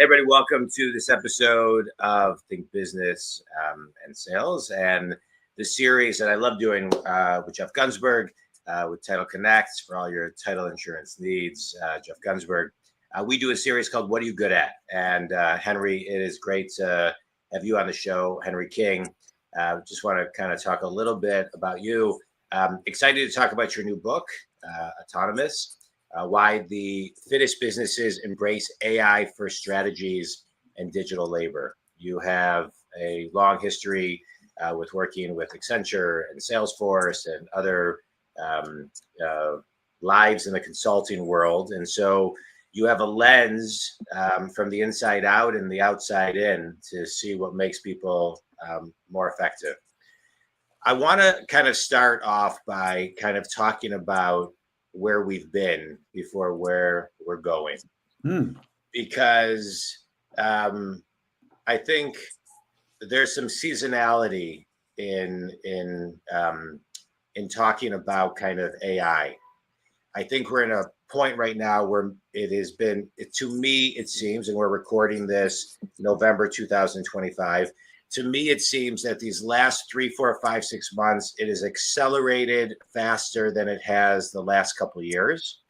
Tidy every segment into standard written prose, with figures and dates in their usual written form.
Everybody, welcome to this episode of Think Business and Sales, and the series that I love doing with Jeff Gunsberg with Title Connect for all your title insurance needs. Jeff Gunsberg. We do a series called "What Are You Good At?" And Henry, it is great to have you on the show, Henry King. Just want to kind of talk a little bit about you. Excited to talk about your new book, Autonomous. Why the Fittest Businesses Embrace AI for Strategies and Digital Labor. You have a long history with working with Accenture and Salesforce and other lives in the consulting world. And so you have a lens from the inside out and the outside in to see what makes people more effective. I want to kind of start off by kind of talking about where we've been before where we're going, because I think there's some seasonality in talking about kind of AI. I think we're in a point right now where it has been, to me, it seems, and we're recording this November 2025. To me, it seems that these last 3, 4, 5, 6 months, it has accelerated faster than it has the last couple of years.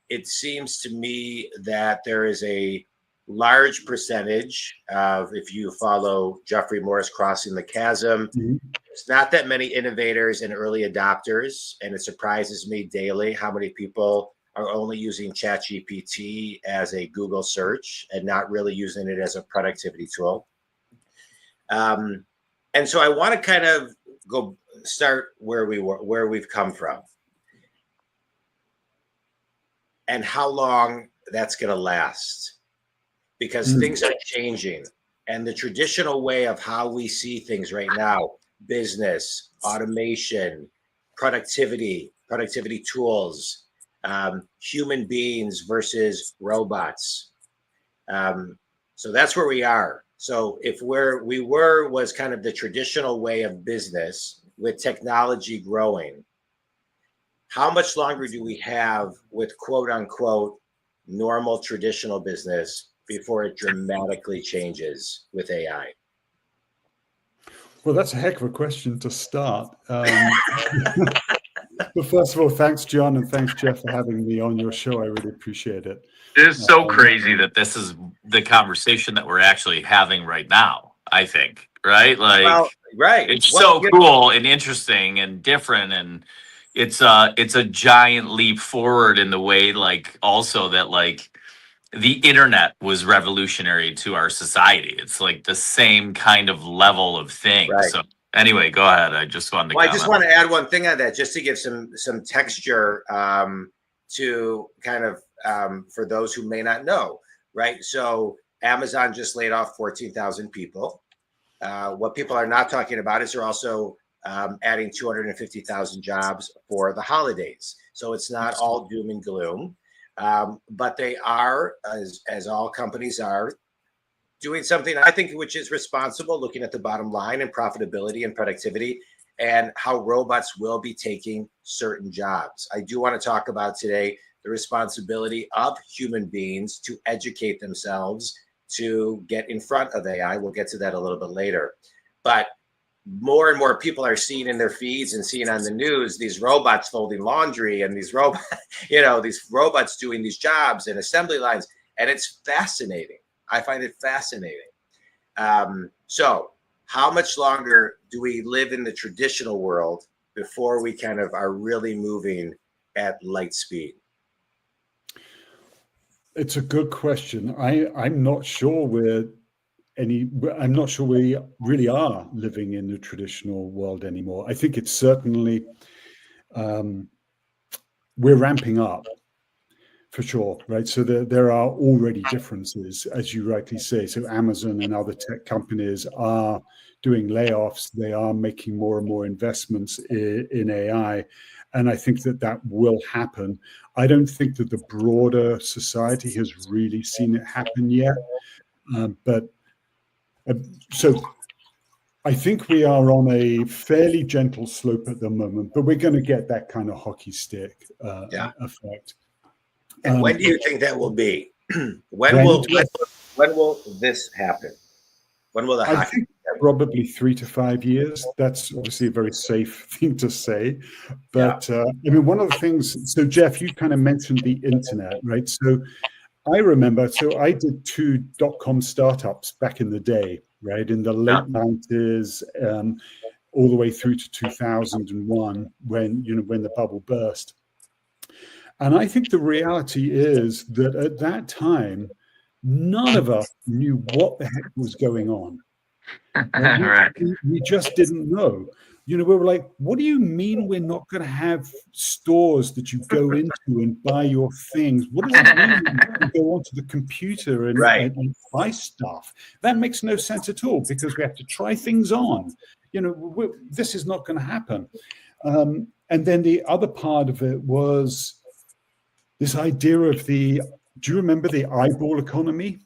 It seems to me that there is a large percentage of, if you follow Jeffrey Morris Crossing the Chasm, there's not that many innovators and early adopters, and it surprises me daily how many people are only using ChatGPT as a Google search and not really using it as a productivity tool. And so I want to kind of start where we've come from and how long that's going to last, because things are changing, and the traditional way of how we see things right now, business, automation, productivity tools, human beings versus robots. So that's where we are. So if we were was kind of the traditional way of business with technology growing, how much longer do we have with quote unquote normal traditional business before it dramatically changes with AI? Well, that's a heck of a question to start. But first of all, thanks, John, and thanks, Jeff, for having me on your show. I really appreciate it. It is so crazy that this is the conversation that we're actually having right now, I think, right? Like, well, right. It's so cool and interesting and different. And it's a giant leap forward in the way, like, also that, like, the internet was revolutionary to our society. It's like the same kind of level of thing. Right. So anyway, go ahead. I just wanted to Well, I just want to add one thing on that, just to give some texture to kind of for those who may not know, right? So Amazon just laid off 14,000 people. What people are not talking about is they're also adding 250,000 jobs for the holidays. So it's not all doom and gloom, but they are, as all companies are, doing something, I think, which is responsible, looking at the bottom line and profitability and productivity and how robots will be taking certain jobs. I do want to talk about today the responsibility of human beings to educate themselves to get in front of AI. We'll get to that a little bit later. But more and more people are seeing in their feeds and seeing on the news these robots folding laundry and these these robots doing these jobs and assembly lines, and it's fascinating. I find it fascinating. So how much longer do we live in the traditional world before we kind of are really moving at light speed? It's a good question. I'm not sure I'm not sure we really are living in the traditional world anymore. I think it's certainly, we're ramping up for sure, right? So there are already differences, as you rightly say. So Amazon and other tech companies are doing layoffs. They are making more and more investments in AI. And I think that will happen. I don't think that the broader society has really seen it happen yet. So I think we are on a fairly gentle slope at the moment, but we're going to get that kind of hockey stick effect. And when do you think that will be? when will this happen? When will the I think probably 3 to 5 years. That's obviously a very safe thing to say. But I mean, one of the things, so Jeff, you kind of mentioned the internet, right? So I remember, so I did 2 dot-com startups back in the day, right? In the late 90s, all the way through to 2001, when the bubble burst. And I think the reality is that at that time, none of us knew what the heck was going on. Right. We just didn't know. We were like, what do you mean we're not going to have stores that you go into and buy your things? What does it mean you go onto the computer and buy stuff? That makes no sense at all, because we have to try things on. This is not going to happen. And then the other part of it was this idea of do you remember the eyeball economy?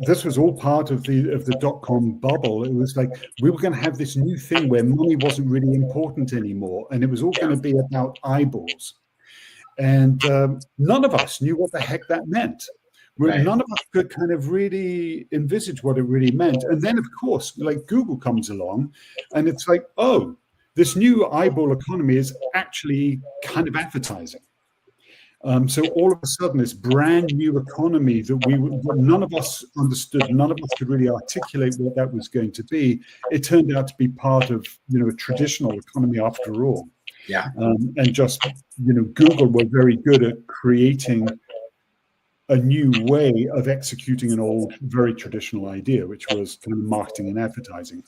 This was all part of the dot-com bubble. It was like we were going to have this new thing where money wasn't really important anymore, and it was all going to be about eyeballs. And none of us knew what the heck that meant. None of us could kind of really envisage what it really meant. And then, of course, like Google comes along, and it's like, oh, this new eyeball economy is actually kind of advertising. So all of a sudden, this brand new economy that none of us understood, none of us could really articulate what that was going to be. It turned out to be part of a traditional economy after all. Yeah. And just Google were very good at creating a new way of executing an old, very traditional idea, which was kind of marketing and advertising.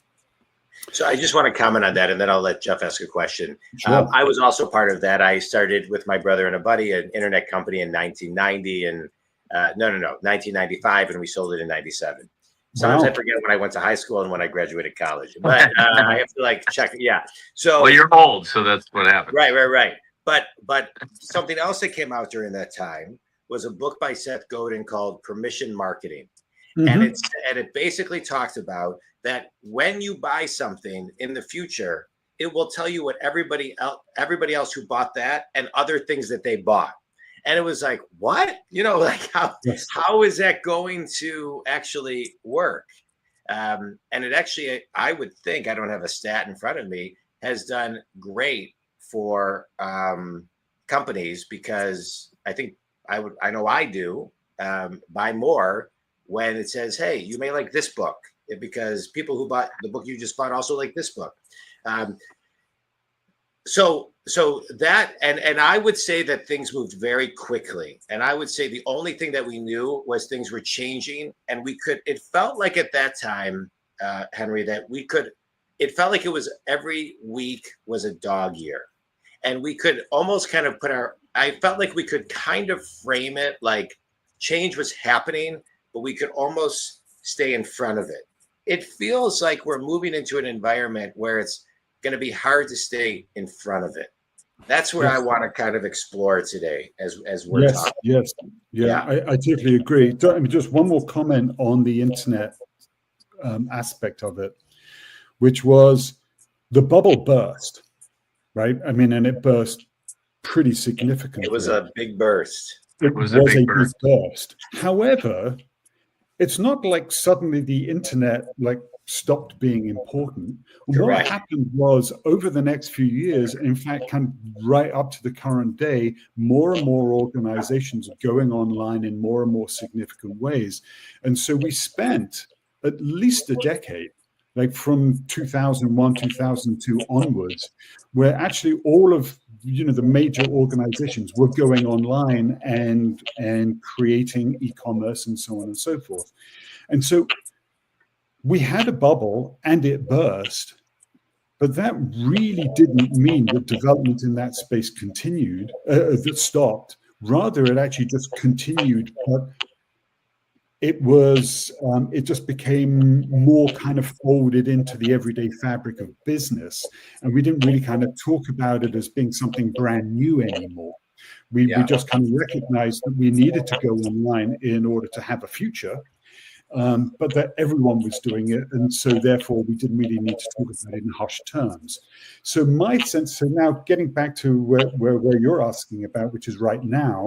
So I just want to comment on that, and then I'll let Jeff ask a question. Sure. I was also part of that. I started with my brother and a buddy an internet company in 1990, and 1995, and we sold it in 97. Sometimes I forget when I went to high school and when I graduated college, but I have to check. Yeah. So well, you're old, so that's what happened. Right. But something else that came out during that time was a book by Seth Godin called Permission Marketing. Mm-hmm. And it basically talks about that when you buy something in the future, it will tell you what everybody else who bought that and other things that they bought. And it was like, what? How is that going to actually work? And it actually, I would think, I don't have a stat in front of me, has done great for companies, because I know I do buy more when it says, hey, you may like this book, because people who bought the book you just bought also like this book. So that, and I would say that things moved very quickly. And I would say the only thing that we knew was things were changing, and it felt like at that time, Henry, that it felt like it was every week was a dog year. And we could almost kind of I felt like we could kind of frame it like change was happening, but we could almost stay in front of it. It feels like we're moving into an environment where it's going to be hard to stay in front of it. That's where I want to kind of explore today as we're talking. Yes. Yeah. I totally agree. I mean, just one more comment on the internet aspect of it, which was the bubble burst, right? I mean, and it burst pretty significantly. It was a big burst. It was a big burst. However, it's not like suddenly the internet stopped being important. Correct. What happened was, over the next few years, in fact, kind of right up to the current day, more and more organizations are going online in more and more significant ways. And so we spent at least a decade, like from 2001, 2002 onwards, where actually all of the major organizations were going online and creating e-commerce and so on and so forth. And so we had a bubble and it burst, but that really didn't mean that development in that space continued, that stopped. Rather, it actually just continued, but it just became more kind of folded into the everyday fabric of business. And we didn't really kind of talk about it as being something brand new anymore. We just kind of recognized that we needed to go online in order to have a future, but that everyone was doing it. And so therefore we didn't really need to talk about it in hushed terms. So my sense, so now getting back to where you're asking about, which is right now,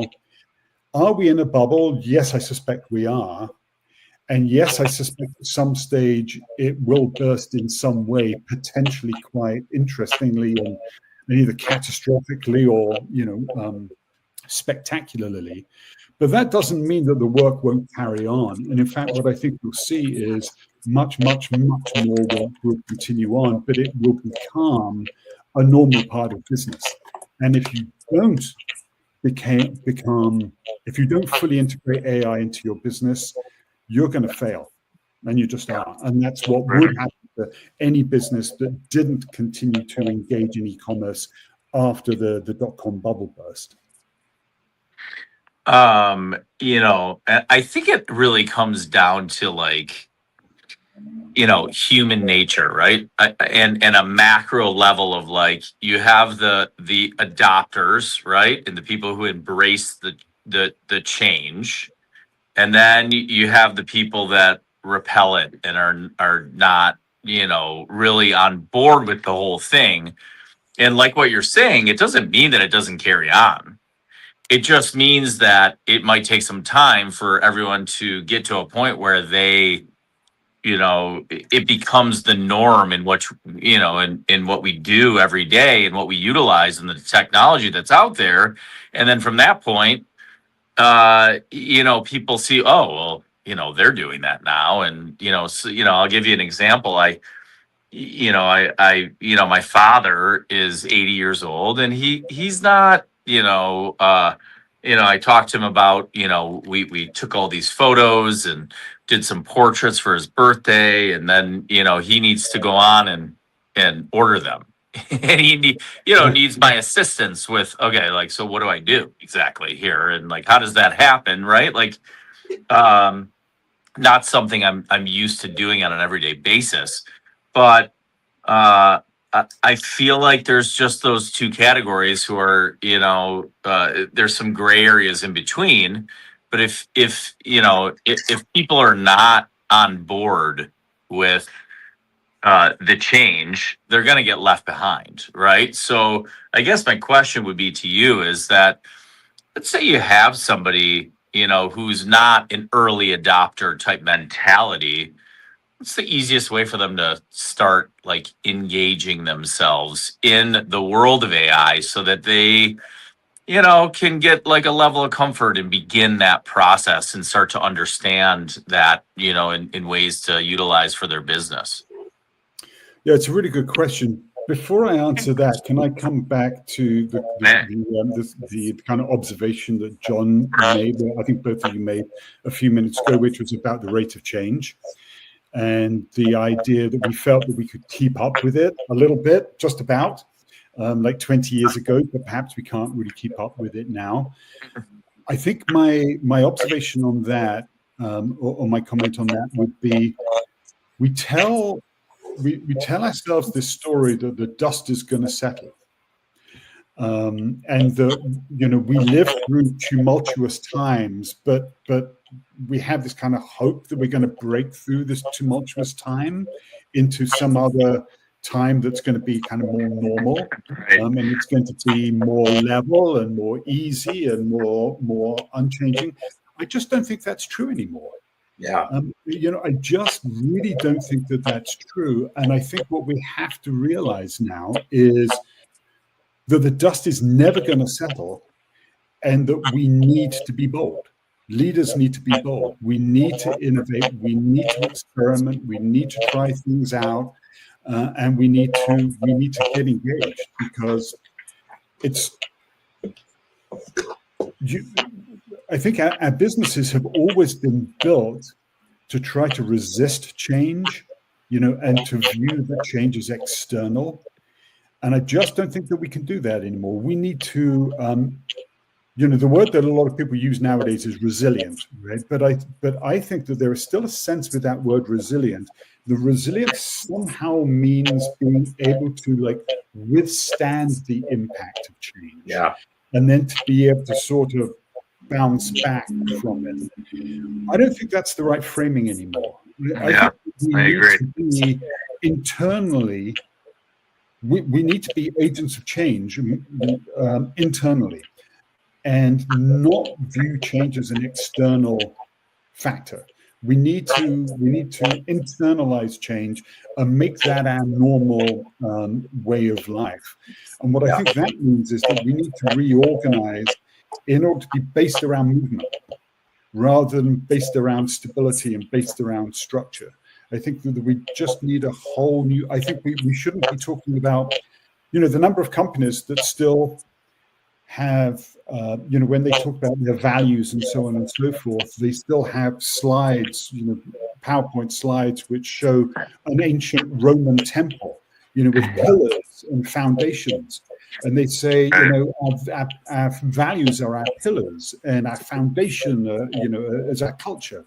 Are we in a bubble? Yes, I suspect we are. And yes, I suspect at some stage it will burst in some way, potentially quite interestingly and either catastrophically or, spectacularly. But that doesn't mean that the work won't carry on. And in fact, what I think we'll see is much, much, much more work will continue on, but it will become a normal part of business. And if you don't if you don't fully integrate AI into your business, you're going to fail. And you just are. And that's what would happen to any business that didn't continue to engage in e-commerce after the dot-com bubble burst. I think it really comes down to human nature, right? And a macro level of you have the adopters, right? And the people who embrace the change. And then you have the people that repel it and are not, really on board with the whole thing. And like what you're saying, it doesn't mean that it doesn't carry on. It just means that it might take some time for everyone to get to a point where they, it becomes the norm in what, in what we do every day and what we utilize and the technology that's out there. And then from that point, people see, oh, well, they're doing that now. And, so, I'll give you an example. My father is 80 years old and he's not, I talked to him about, we took all these photos and did some portraits for his birthday. And then, he needs to go on and order them. And he needs my assistance with, okay, so what do I do exactly here? And how does that happen? Right. Not something I'm used to doing on an everyday basis, but I feel like there's just those two categories who are, there's some gray areas in between. But if people are not on board with the change, they're going to get left behind, right? So I guess my question would be to you is that, let's say you have somebody, who's not an early adopter type mentality. What's the easiest way for them to start engaging themselves in the world of AI so that they, can get a level of comfort and begin that process and start to understand that, in ways to utilize for their business? Yeah, it's a really good question. Before I answer that, can I come back to the kind of observation that John made, I think both of you made a few minutes ago, which was about the rate of change and the idea that we felt that we could keep up with it a little bit, just about, 20 years ago, but perhaps we can't really keep up with it now. I think my observation on that, or my comment on that would be, we tell ourselves this story that the dust is going to settle, and that we live through tumultuous times, but we have this kind of hope that we're going to break through this tumultuous time into some other time that's going to be kind of more normal, and it's going to be more level and more easy and more unchanging. I just don't think that's true anymore. Yeah. I just really don't think that that's true. And I think what we have to realize now is that the dust is never going to settle and that we need to be bold. Leaders need to be bold. We need to innovate. We need to experiment. We need to try things out. And we need to get engaged, because I think our businesses have always been built to try to resist change, and to view that change as external. And I just don't think that we can do that anymore. We need to, the word that a lot of people use nowadays is resilient, right? But I think that there is still a sense with that word resilient. The resilience somehow means being able to withstand the impact of change. Yeah. And then to be able to sort of bounce back from it. I don't think that's the right framing anymore. I agree. To be internally, we need to be agents of change internally. and not view change as an external factor. We need to internalize change and make that our normal way of life. And what I think that means is that we need to reorganize in order to be based around movement rather than based around stability and based around structure. I think that we just need a whole new, I think we shouldn't be talking about, the number of companies that still have, when they talk about their values and so on and so forth, they still have slides, PowerPoint slides, which show an ancient Roman temple, with pillars and foundations. And they say, our values are our pillars and our foundation, is our culture.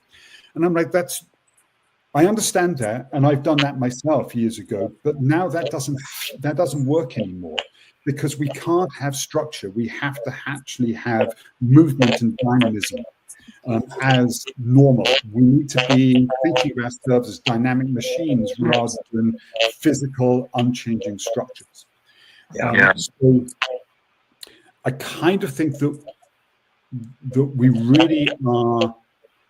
And I'm like, I understand that, and I've done that myself years ago, but now that doesn't work anymore, because we can't have structure. We have to actually have movement and dynamism as normal. We need to be thinking of ourselves as dynamic machines rather than physical, unchanging structures. So I kind of think that we really are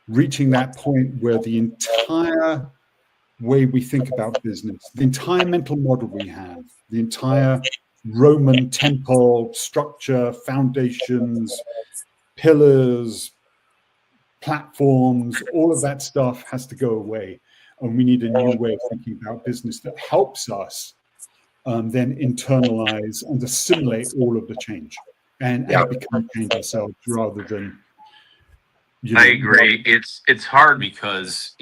reaching that point where the entire way we think about business, the entire mental model we have, the entire Roman temple structure, foundations, pillars, platforms, all of that stuff has to go away. And we need a new way of thinking about business that helps us then internalize and assimilate all of the change and become change ourselves rather than. I agree. It's hard because,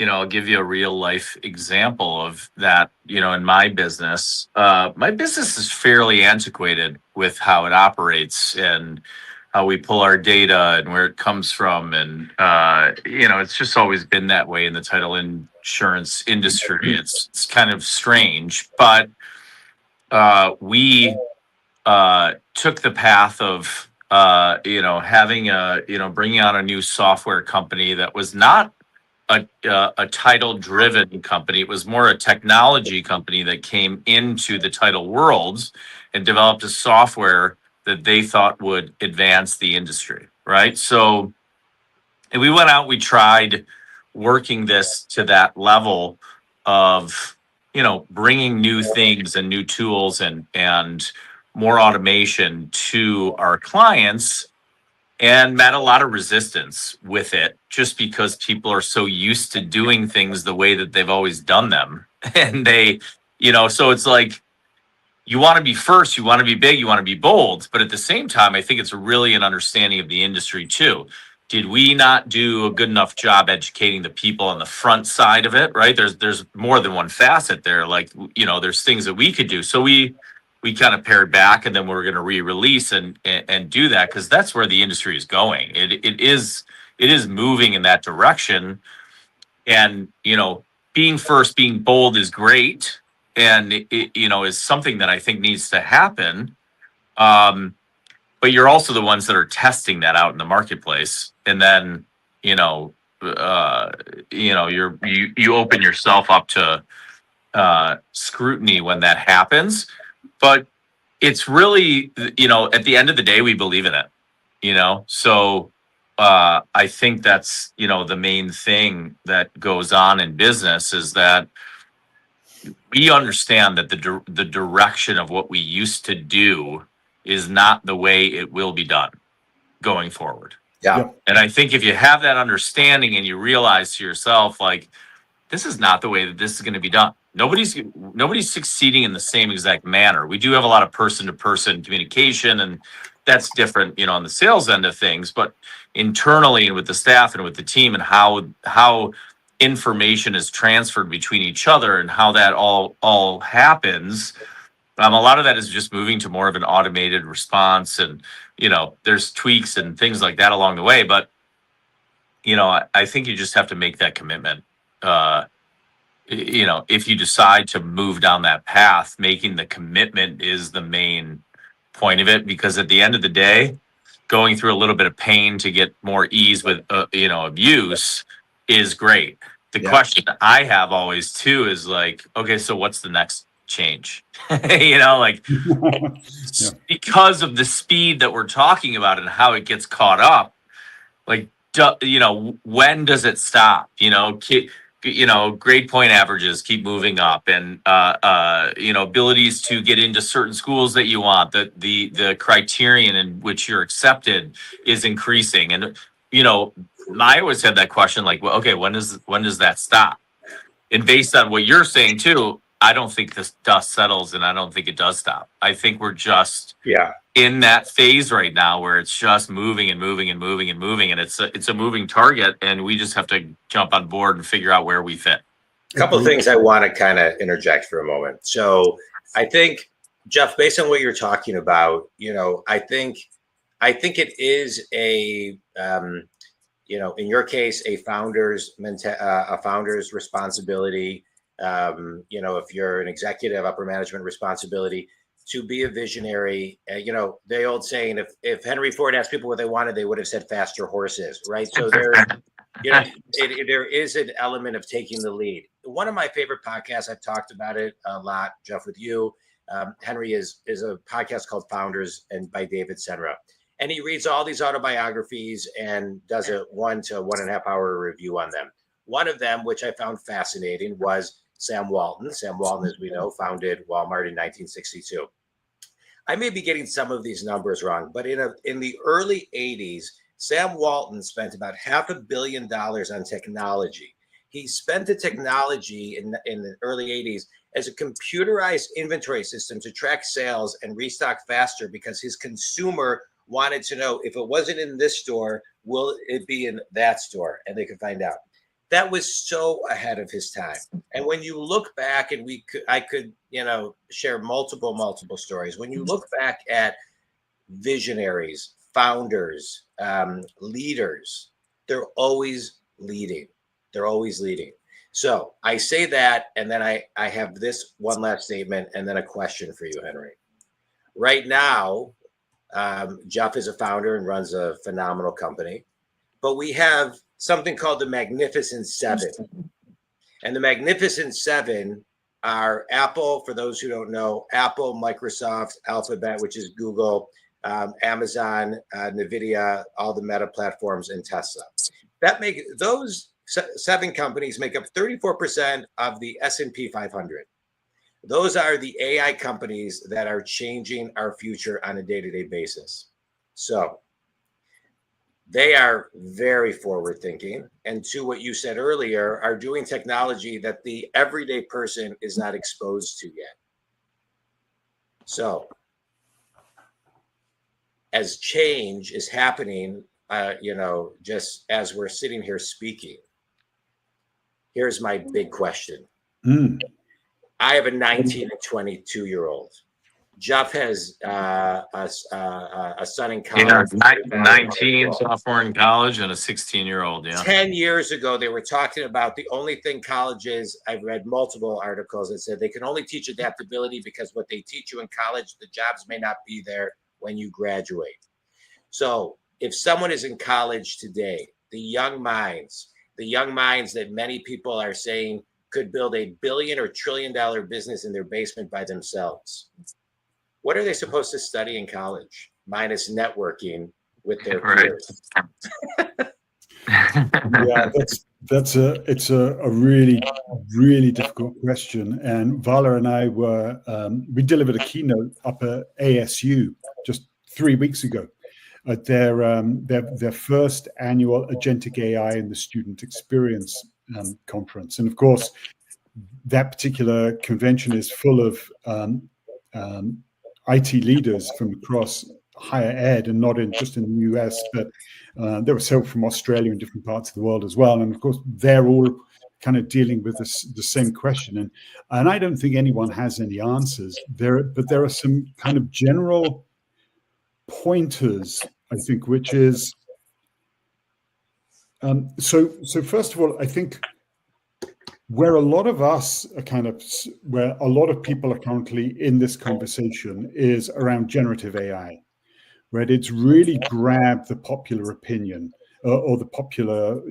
I'll give you a real life example of that. In my business is fairly antiquated with how it operates and how we pull our data and where it comes from. And, it's just always been that way in the title insurance industry. It's kind of strange, but we took the path of, having bringing on a new software company that was not a title-driven company. It was more a technology company that came into the title world and developed a software that they thought would advance the industry, right? So, and we went out, we tried working this to that level of, bringing new things and new tools and more automation to our clients, and met a lot of resistance with it just because people are so used to doing things the way that they've always done them. And they, so it's like, you want to be first, you want to be big, you want to be bold. But at the same time, I think it's really an understanding of the industry too. Did we not do a good enough job educating the people on the front side of it, right? There's more than one facet there. Like, there's things that we could do. So we kind of pared back, and then we're going to re-release and do that, because that's where the industry is going. It is moving in that direction. And, being first, being bold is great. And is something that I think needs to happen. But you're also the ones that are testing that out in the marketplace. And then, you open yourself up to scrutiny when that happens. But it's really, at the end of the day, we believe in it, so I think that's, the main thing that goes on in business is that we understand that the direction of what we used to do is not the way it will be done going forward. Yeah. And I think if you have that understanding and you realize to yourself, like, this is not the way that this is going to be done. Nobody's succeeding in the same exact manner. We do have a lot of person-to-person communication, and that's different, on the sales end of things. But internally and with the staff and with the team, and how information is transferred between each other and how that all happens, a lot of that is just moving to more of an automated response. And there's tweaks and things like that along the way. But I think you just have to make that commitment. If you decide to move down that path, making the commitment is the main point of it, because at the end of the day, going through a little bit of pain to get more ease with, abuse is great. The question I have always too is like, okay, so what's the next change. You know, like Yeah. because of the speed that we're talking about and how it gets caught up, like, you know, when does it stop? You know, grade point averages keep moving up, and you know, abilities to get into certain schools that you want, the criterion in which you're accepted is increasing. And you know, I always had that question, like, well, okay, when does that stop? And based on what you're saying too, I don't think this dust settles, and I don't think it does stop. I think we're just in that phase right now where it's just moving and moving and moving and moving, and it's a moving target, and we just have to jump on board and figure out where we fit. A couple of things I want to kind of interject for a moment. So I think, Jeff, based on what you're talking about, you know, I think it is a you know, in your case, a founder's responsibility. You know, if you're an executive, upper management responsibility to be a visionary. You know, the old saying, if Henry Ford asked people what they wanted, they would have said faster horses, right? So there, you know, there is an element of taking the lead. One of my favorite podcasts, I've talked about it a lot, Jeff, with you, Henry, is a podcast called Founders and by David Senra. And he reads all these autobiographies and does a 1 to 1.5 hour review on them. One of them, which I found fascinating, was Sam Walton. Sam Walton, as we know, founded Walmart in 1962. I may be getting some of these numbers wrong, but in the early 80s, Sam Walton spent about $500 million on technology. He spent the technology in the early 80s as a computerized inventory system to track sales and restock faster, because his consumer wanted to know, if it wasn't in this store, will it be in that store? And they could find out. That was so ahead of his time. And when you look back, and I could, you know, share multiple stories. When you look back at visionaries, founders, leaders, they're always leading. They're always leading. So I say that, and then I have this one last statement, and then a question for you, Henry. Right now, Jeff is a founder and runs a phenomenal company, but we have something called the Magnificent Seven. And the Magnificent Seven are Apple, for those who don't know, Apple, Microsoft, Alphabet, which is Google, Amazon, NVIDIA, all the Meta platforms, and Tesla. Those 7 companies make up 34% of the S&P 500. Those are the AI companies that are changing our future on a day-to-day basis. So they are very forward thinking. And to what you said earlier, are doing technology that the everyday person is not exposed to yet. So as change is happening, you know, just as we're sitting here speaking, here's my big question. I have a 19 and 22-year-old. Jeff has a son in college. Yeah, 19, sophomore in college, and a 16-year-old. Yeah. 10 years ago, they were talking about the only thing colleges, I've read multiple articles that said they can only teach adaptability because what they teach you in college, the jobs may not be there when you graduate. So if someone is in college today, the young minds that many people are saying could build a billion or $1 trillion business in their basement by themselves, what are they supposed to study in college, minus networking with their peers? Yeah, it's a really difficult question. And Vala and I we delivered a keynote up at ASU just 3 weeks ago at their first annual Agentic AI in the Student Experience conference. And of course, that particular convention is full of IT leaders from across higher ed, and not just in the US, but there were several from Australia and different parts of the world as well. And of course, they're all kind of dealing with the same question. And I don't think anyone has any answers but there are some kind of general pointers, I think, which is, so first of all, I think where a lot of people are currently in this conversation is around generative AI, right? It's really grabbed the popular opinion or the popular,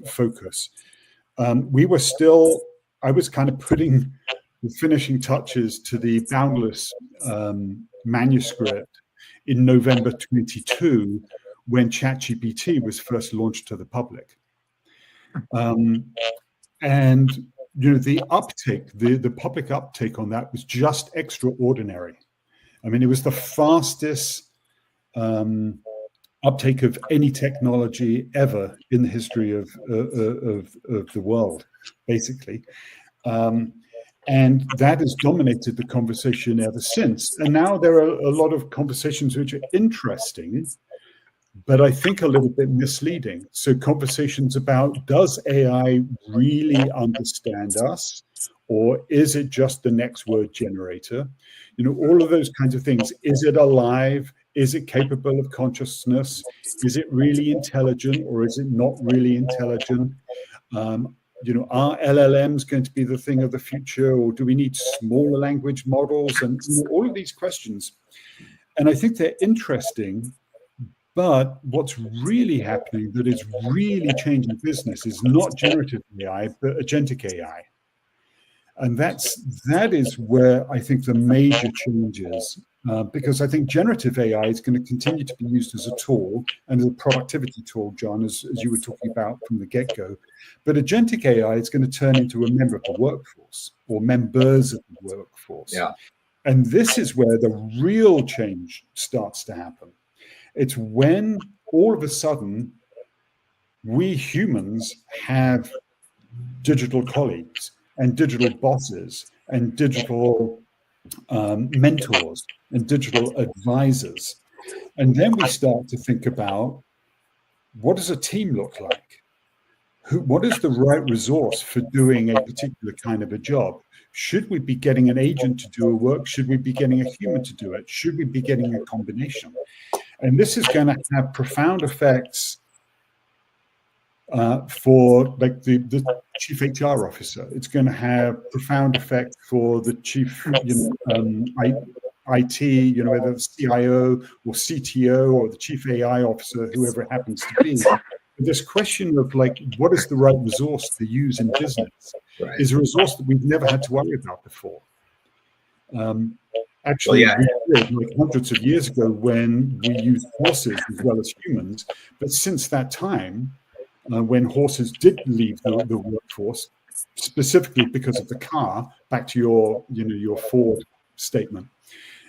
focus. I was kind of putting the finishing touches to the Boundless manuscript in November 22, when ChatGPT was first launched to the public. And the uptake, the public uptake on that was just extraordinary. I mean, it was the fastest uptake of any technology ever in the history of the world, basically. And that has dominated the conversation ever since. And now there are a lot of conversations which are interesting, but I think a little bit misleading. So conversations about, does AI really understand us? Or is it just the next word generator? All of those kinds of things. Is it alive? Is it capable of consciousness? Is it really intelligent, or is it not really intelligent? Are LLMs going to be the thing of the future, or do we need smaller language models? And all of these questions. And I think they're interesting. But what's really happening that is really changing business is not generative AI, but agentic AI. And that is where I think the major change is, because I think generative AI is going to continue to be used as a tool and as a productivity tool, John, as you were talking about from the get-go. But agentic AI is going to turn into a member of the workforce, or members of the workforce. Yeah. And this is where the real change starts to happen. It's when all of a sudden we humans have digital colleagues and digital bosses and digital mentors and digital advisors. And then we start to think about, what does a team look like? What is the right resource for doing a particular kind of a job? Should we be getting an agent to do a work? Should we be getting a human to do it? Should we be getting a combination? And this is going to have profound effects for like the chief HR officer. It's going to have profound effect for the chief IT, whether the CIO or CTO or the chief AI officer, whoever it happens to be. This question of like, what is the right resource to use in business is a resource that we've never had to worry about before. Actually, we did like hundreds of years ago when we used horses as well as humans. But since that time, when horses did leave the workforce, specifically because of the car, back to your Ford statement.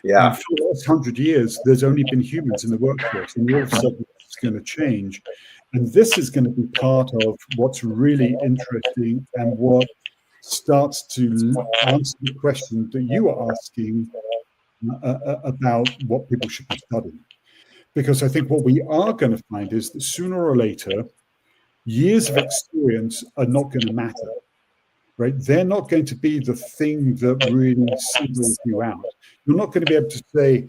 Yeah. For the last 100 years, there's only been humans in the workforce, and all of a sudden it's going to change. And this is going to be part of what's really interesting and what starts to answer the question that you are asking about what people should be studying. Because I think what we are going to find is that sooner or later, years of experience are not going to matter, right? They're not going to be the thing that really singles you out. You're not going to be able to say,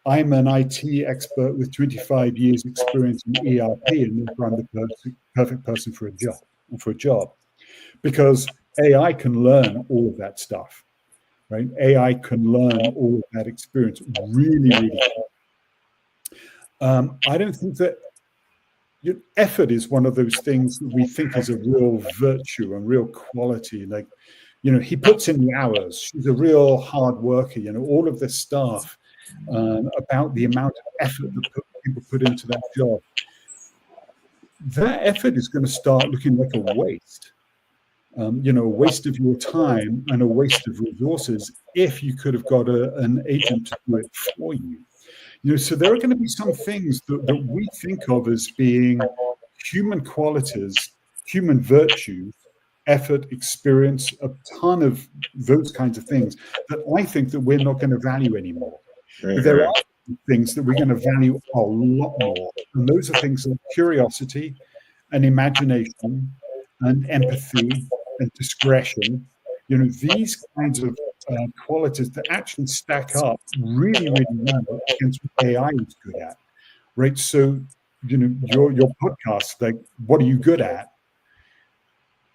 I'm an IT expert with 25 years experience in ERP, and therefore I'm the perfect person for a job. Because AI can learn all of that stuff, right? AI can learn all of that experience really, really well. I don't think that effort is one of those things that we think is a real virtue and real quality. Like, he puts in the hours. She's a real hard worker. All of this stuff about the amount of effort that people put into that job. That effort is going to start looking like a waste. A waste of your time and a waste of resources if you could have got an agent to do it for you. So there are going to be some things that we think of as being human qualities, human virtues, effort, experience, a ton of those kinds of things that I think that we're not going to value anymore. Mm-hmm. But there are things that we're going to value a lot more. And those are things like curiosity and imagination and empathy and discretion. These kinds of qualities that actually stack up really, really well against what AI is good at, right? So, your podcast, like, what are you good at?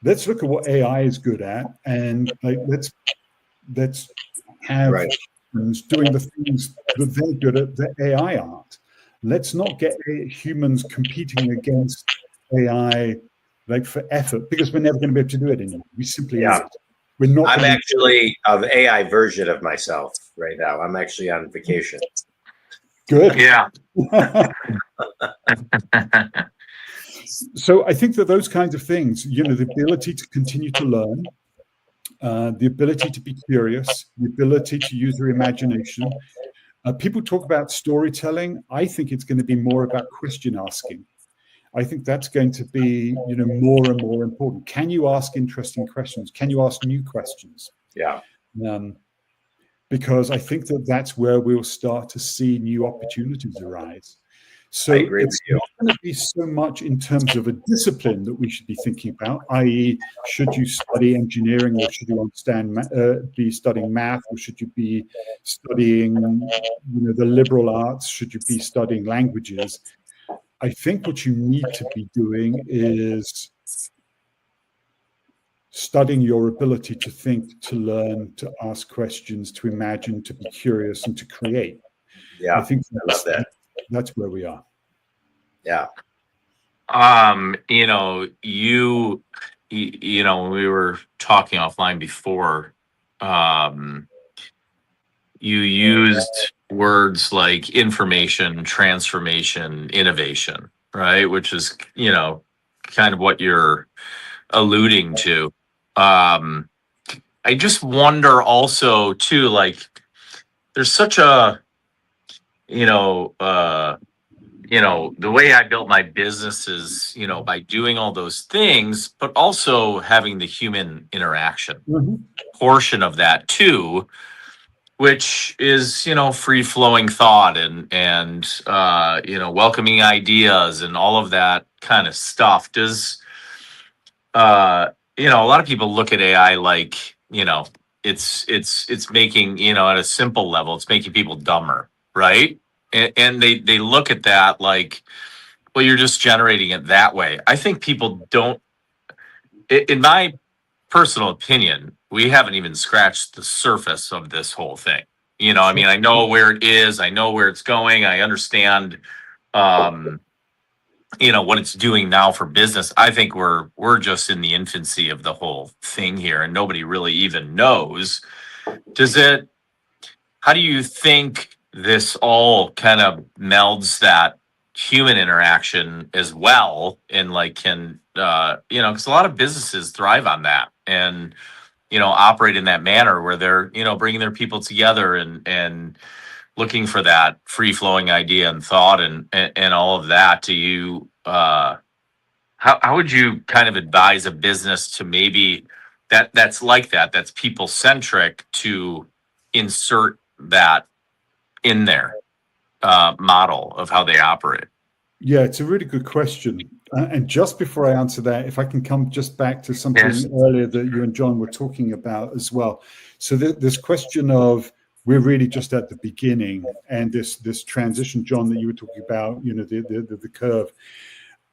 Let's look at what AI is good at, and like, let's have humans doing the things that they're good at that AI aren't. Let's not get humans competing against AI like for effort, because we're never going to be able to do it anymore. We simply aren't. We're not. I'm actually an AI version of myself right now. I'm actually on vacation. Good. Yeah. So I think that those kinds of things, the ability to continue to learn, the ability to be curious, the ability to use your imagination. People talk about storytelling. I think it's going to be more about question asking. I think that's going to be, more and more important. Can you ask interesting questions? Can you ask new questions? Yeah. Because I think that that's where we'll start to see new opportunities arise. So I agree it's with you. not going to be so much in terms of a discipline that we should be thinking about, i.e., should you study engineering or should you be studying math, or should you be studying, the liberal arts? Should you be studying languages? I think what you need to be doing is studying your ability to think, to learn, to ask questions, to imagine, to be curious, and to create. Yeah, I think I love that. That's where we are. Yeah. When we were talking offline before, you used words like information, transformation, innovation, right? Which is, kind of what you're alluding to. I just wonder also too, like, there's such a, the way I built my business is, by doing all those things, but also having the human interaction portion of that too, which is, free flowing thought and welcoming ideas and all of that kind of stuff. Does, a lot of people look at AI like, it's making, at a simple level, it's making people dumber, right? And they look at that like, well, you're just generating it that way. I think people don't, in my personal opinion, we haven't even scratched the surface of this whole thing. I mean, I know where it is, I know where it's going, I understand, what it's doing now for business. I think we're just in the infancy of the whole thing here, and nobody really even knows. How do you think this all kind of melds that human interaction as well, and because a lot of businesses thrive on that and operate in that manner where they're bringing their people together and looking for that free flowing idea and thought and all of that. Do you how would you kind of advise a business to maybe that's like that's people centric, to insert that in their model of how they operate? Yeah, it's a really good question. And just before I answer that, if I can come just back to something earlier that you and John were talking about as well. So this question of, we're really just at the beginning, and this transition, John, that you were talking about, the curve.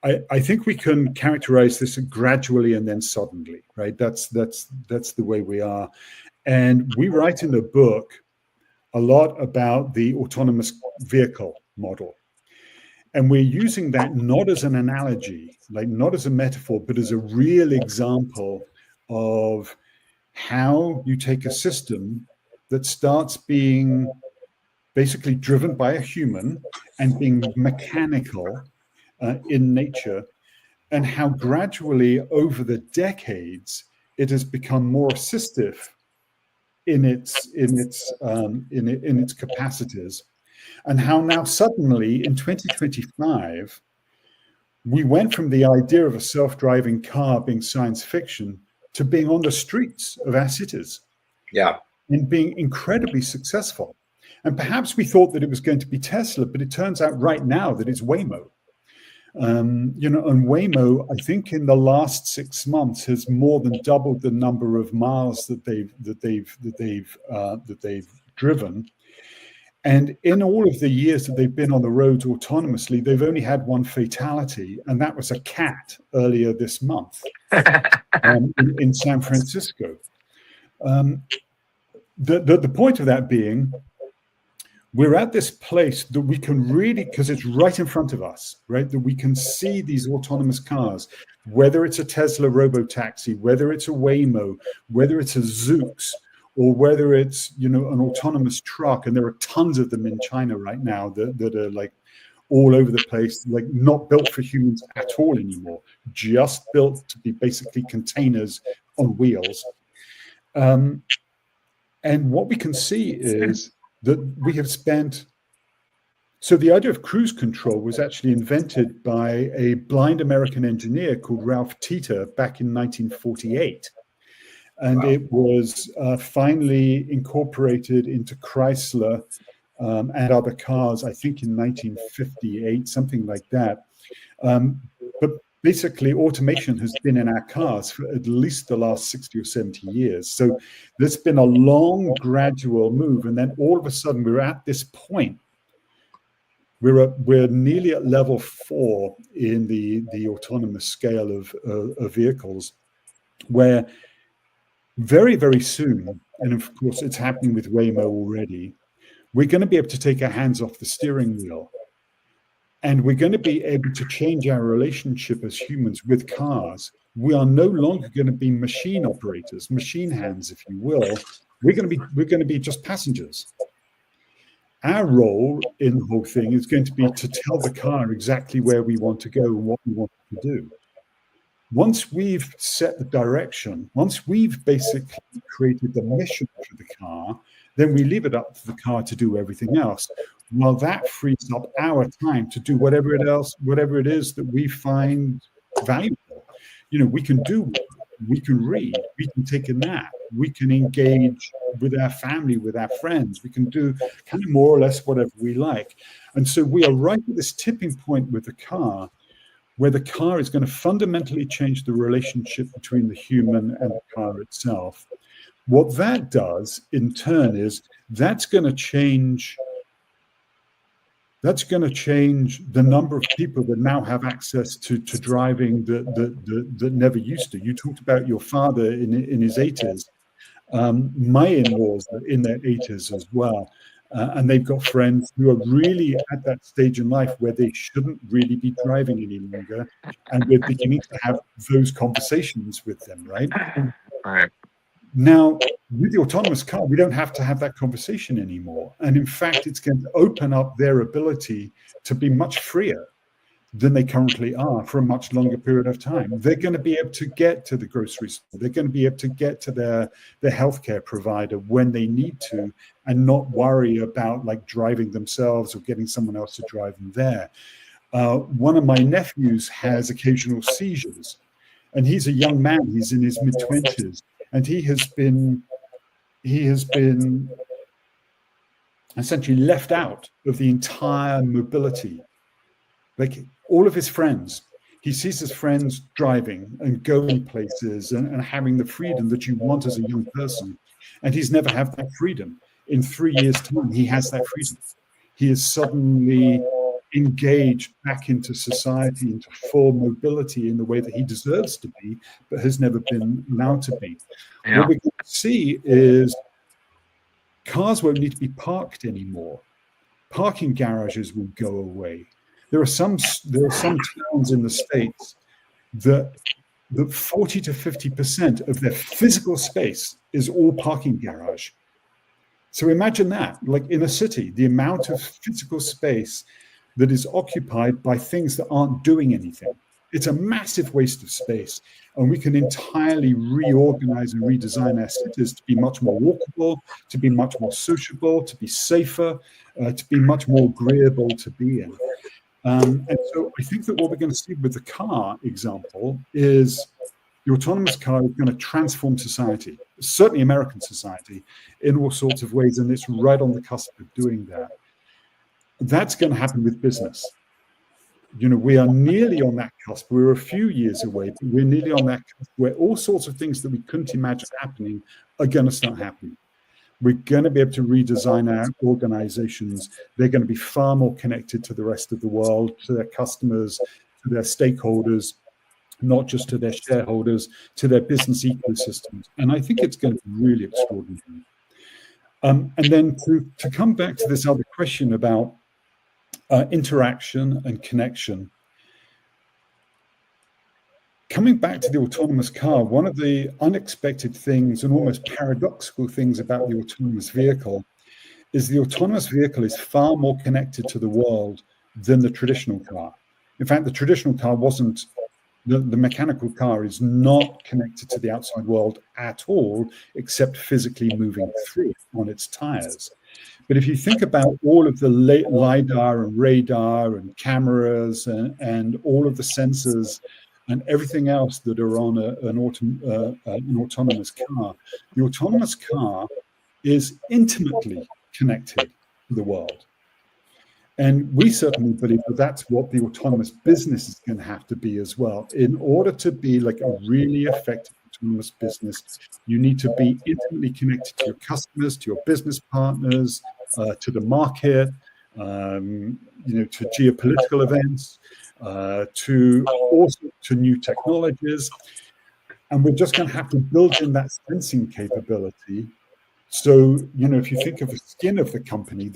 I think we can characterize this gradually and then suddenly, right? That's the way we are. And we write in the book a lot about the autonomous vehicle model. And we're using that not as an analogy, like not as a metaphor, but as a real example of how you take a system that starts being basically driven by a human and being mechanical in nature, and how gradually over the decades it has become more assistive in its capacities. And how now suddenly in 2025, we went from the idea of a self-driving car being science fiction to being on the streets of our cities. Yeah. And being incredibly successful. And perhaps we thought that it was going to be Tesla, but it turns out right now that it's Waymo. And Waymo, I think in the last 6 months, has more than doubled the number of miles that they've driven. And in all of the years that they've been on the roads autonomously, they've only had one fatality, and that was a cat earlier this month in San Francisco. The point of that being, we're at this place that we can really, because it's right in front of us, right? That we can see these autonomous cars, whether it's a Tesla robotaxi, whether it's a Waymo, whether it's a Zoox, or whether it's, an autonomous truck. And there are tons of them in China right now that are like all over the place, like not built for humans at all anymore, just built to be basically containers on wheels. And what we can see is that we have spent. So the idea of cruise control was actually invented by a blind American engineer called Ralph Teeter back in 1948. And wow. It was finally incorporated into Chrysler and other cars, I think in 1958, something like that. But basically, automation has been in our cars for at least the last 60 or 70 years. So there's been a long, gradual move. And then all of a sudden, we're at this point. We're nearly at level 4 in the autonomous scale of vehicles, where very, very soon, and of course, it's happening with Waymo already, we're going to be able to take our hands off the steering wheel. And we're going to be able to change our relationship as humans with cars. We are no longer going to be machine operators, machine hands, if you will. We're going to be just passengers. Our role in the whole thing is going to be to tell the car exactly where we want to go and what we want to do. Once we've set the direction, once we've basically created the mission for the car, then we leave it up to the car to do everything else. Well, that frees up our time to do whatever it is that we find valuable. We can do, we can read, we can take a nap, we can engage with our family, with our friends, we can do kind of more or less whatever we like. And so we are right at this tipping point with the car, where the car is going to fundamentally change the relationship between the human and the car itself. What that does in turn is that's going to change the number of people that now have access to driving that never used to. You talked about your father in his 80s. My in-laws are in their 80s as well. And they've got friends who are really at that stage in life where they shouldn't really be driving any longer. And we're beginning to have those conversations with them, right? Right. Now, with the autonomous car, we don't have to have that conversation anymore. And in fact, it's going to open up their ability to be much freer than they currently are for a much longer period of time. They're going to be able to get to the grocery store. They're going to be able to get to their healthcare provider when they need to, and not worry about like driving themselves or getting someone else to drive them there. One of my nephews has occasional seizures, and he's a young man. He's in his mid-20s, and he has been essentially left out of the entire mobility. Like all of his friends, he sees his friends driving and going places and having the freedom that you want as a young person. And he's never had that freedom. In 3 years' time, he has that freedom. He is suddenly engaged back into society, into full mobility in the way that he deserves to be, but has never been allowed to be. Yeah. What we can see is cars won't need to be parked anymore. Parking garages will go away. There are some towns in the States that 40 to 50% of their physical space is all parking garage. So imagine that, like in a city, the amount of physical space that is occupied by things that aren't doing anything. It's a massive waste of space. And we can entirely reorganize and redesign our cities to be much more walkable, to be much more sociable, to be safer, to be much more agreeable to be in. And so I think that what we're going to see with the car example is the autonomous car is going to transform society, certainly American society, in all sorts of ways. And it's right on the cusp of doing that. That's going to happen with business. We are nearly on that cusp. We're a few years away, but we're nearly on that cusp where all sorts of things that we couldn't imagine happening are going to start happening. We're going to be able to redesign our organizations. They're going to be far more connected to the rest of the world, to their customers, to their stakeholders, not just to their shareholders, to their business ecosystems. And I think it's going to be really extraordinary. And then to come back to this other question about interaction and connection. Coming back to the autonomous car, one of the unexpected things and almost paradoxical things about the autonomous vehicle is the autonomous vehicle is far more connected to the world than the traditional car. In fact, the traditional car wasn't, the mechanical car is not connected to the outside world at all, except physically moving through it on its tires. But if you think about all of the LiDAR and radar and cameras and all of the sensors and everything else that are on an autonomous car, the autonomous car is intimately connected to the world. And we certainly believe that that's what the autonomous business is going to have to be as well. In order to be like a really effective autonomous business, you need to be intimately connected to your customers, to your business partners, to the market, to geopolitical events, to new technologies. And we're just going to have to build in that sensing capability. So, if you think of the skin of the company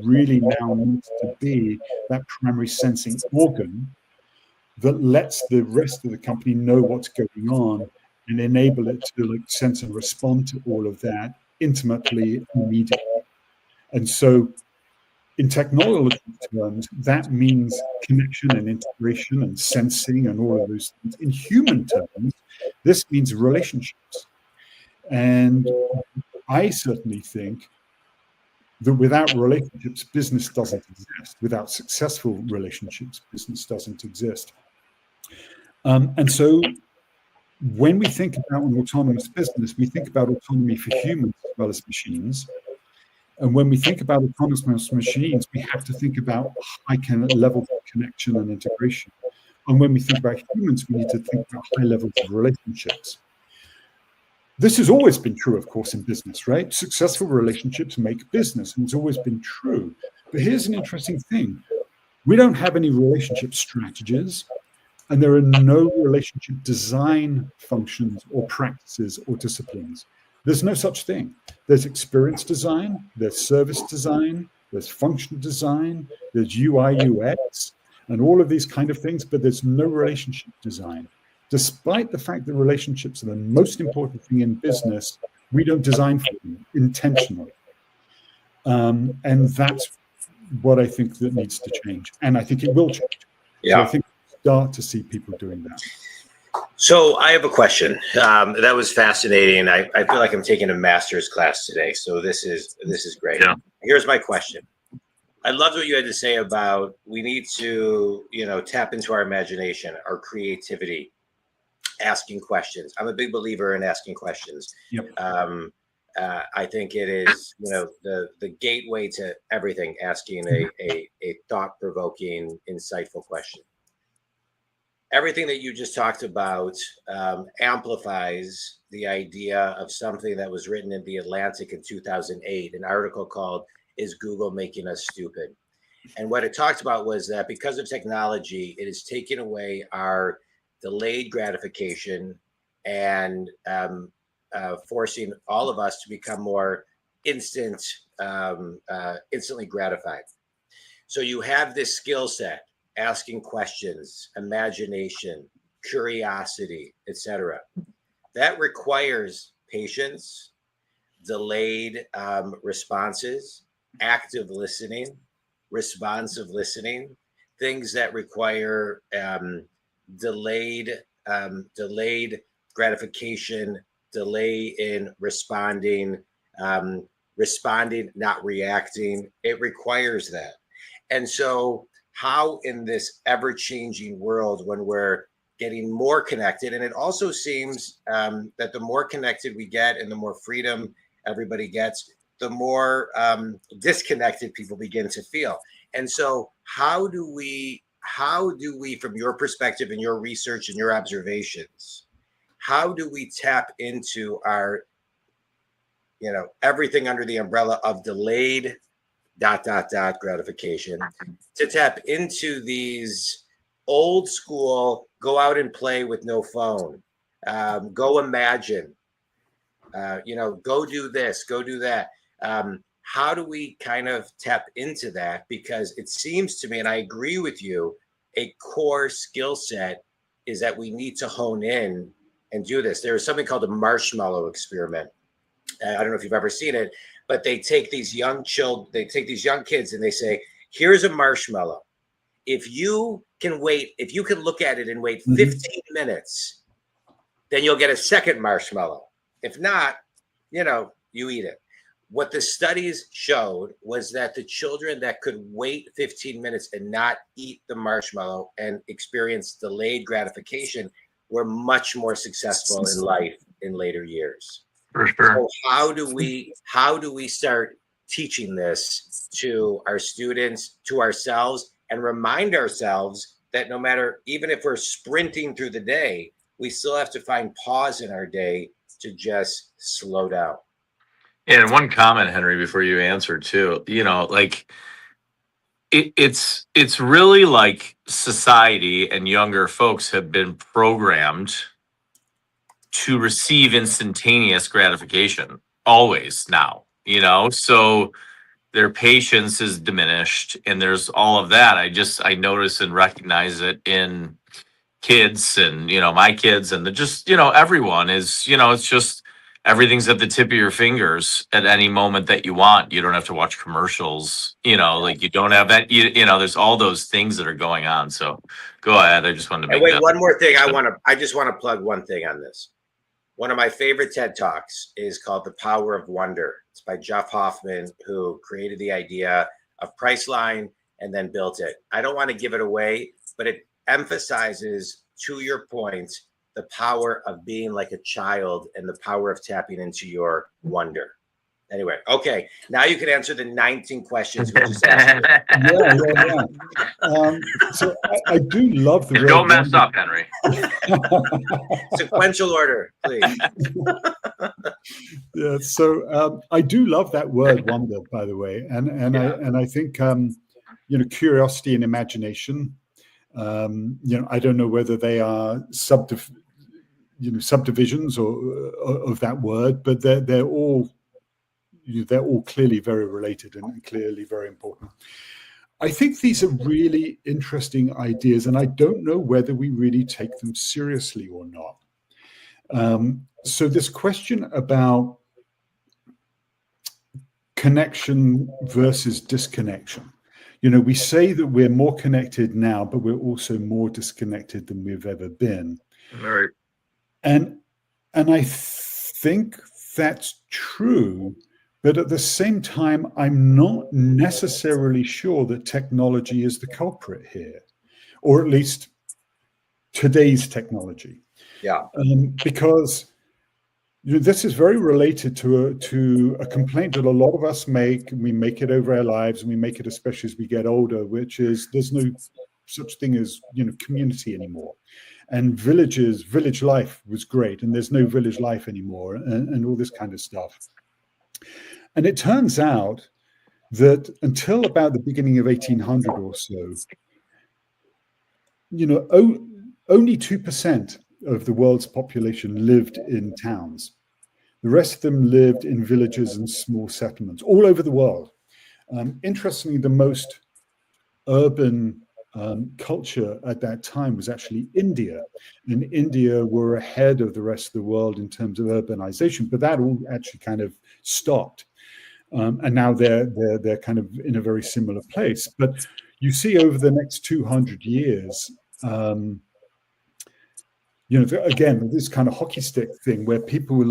really now needs to be that primary sensing organ that lets the rest of the company know what's going on and enable it to sense and respond to all of that intimately, immediately. And so in technology terms, that means connection and integration and sensing and all of those things. In human terms, this means relationships. And I certainly think that without relationships, business doesn't exist. Without successful relationships, business doesn't exist. And so when we think about an autonomous business, we think about autonomy for humans as well as machines. And when we think about autonomous machines, we have to think about high levels of connection and integration. And when we think about humans, we need to think about high levels of relationships. This has always been true, of course, in business, right? Successful relationships make business, and it's always been true. But here's an interesting thing. We don't have any relationship strategies, and there are no relationship design functions or practices or disciplines. There's no such thing. There's experience design, there's service design, there's function design, there's UI, UX, and all of these kind of things, but there's no relationship design. Despite the fact that relationships are the most important thing in business, we don't design for them intentionally. And that's what I think that needs to change. And I think it will change. Yeah. So I think we'll start to see people doing that. So I have a question. That was fascinating. I feel like I'm taking a master's class today. So this is great. Yeah. Here's my question. I loved what you had to say about we need to, tap into our imagination, our creativity, asking questions. I'm a big believer in asking questions. Yep. I think it is, the gateway to everything, asking a thought-provoking, insightful question. Everything that you just talked about amplifies the idea of something that was written in The Atlantic in 2008, an article called "Is Google Making Us Stupid?" And what it talked about was that because of technology, it is taking away our delayed gratification and forcing all of us to become more instantly gratified. So you have this skill set, asking questions, imagination, curiosity, etc. That requires patience, delayed responses, active listening, responsive listening, things that require delayed gratification, delay in responding, not reacting. It requires that. And so how in this ever-changing world, when we're getting more connected, and it also seems that the more connected we get and the more freedom everybody gets, the more disconnected people begin to feel. And so how do we, from your perspective and your research and your observations, how do we tap into our, everything under the umbrella of delayed ... gratification, to tap into these old school, go out and play with no phone, go imagine, go do this, go do that. how do we kind of tap into that? Because it seems to me, and I agree with you, a core skill set is that we need to hone in and do this. There is something called the marshmallow experiment. I don't know if you've ever seen it, but they take these young kids and they say, here's a marshmallow. If you can look at it and wait 15 minutes, then you'll get a second marshmallow. If not, you eat it. What the studies showed was that the children that could wait 15 minutes and not eat the marshmallow and experience delayed gratification were much more successful in life in later years. For sure. So how do we start teaching this to our students, to ourselves, and remind ourselves that no matter, even if we're sprinting through the day, we still have to find pause in our day to just slow down. And one comment, Henry, before you answer too, like it's really like society and younger folks have been programmed to receive instantaneous gratification always now, so their patience is diminished and there's all of that. I notice and recognize it in kids and, my kids and everyone is, it's just, everything's at the tip of your fingers at any moment that you want. You don't have to watch commercials, like you don't have that, there's all those things that are going on. So go ahead. I just wanted to make that. One more thing. I just want to plug one thing on this. One of my favorite TED Talks is called The Power of Wonder. It's by Jeff Hoffman, who created the idea of Priceline and then built it. I don't want to give it away, but it emphasizes, to your point, the power of being like a child and the power of tapping into your wonder. Anyway, okay. Now you can answer the 19 questions we just asked you. Yeah. So I do love the word. Don't mess up, Henry. Sequential order, please. Yeah. So I do love that word wonder, by the way, and I think curiosity and imagination. I don't know whether they are subdivisions or of that word, but they're all clearly very related and clearly very important. I think these are really interesting ideas, and I don't know whether we really take them seriously or not. So this question about connection versus disconnection. We say that we're more connected now, but we're also more disconnected than we've ever been. Right. And I think that's true. But at the same time, I'm not necessarily sure that technology is the culprit here, or at least today's technology. Yeah. Because this is very related to a complaint that a lot of us make, and we make it over our lives, and we make it especially as we get older, which is there's no such thing as community anymore. And village life was great, and there's no village life anymore, and all this kind of stuff. And it turns out that until about the beginning of 1800 or so, only 2% of the world's population lived in towns. The rest of them lived in villages and small settlements all over the world. Interestingly, the most urban culture at that time was actually India. And India were ahead of the rest of the world in terms of urbanization, but that all actually kind of stopped. And now they're kind of in a very similar place. But you see over the next 200 years, again, this kind of hockey stick thing where people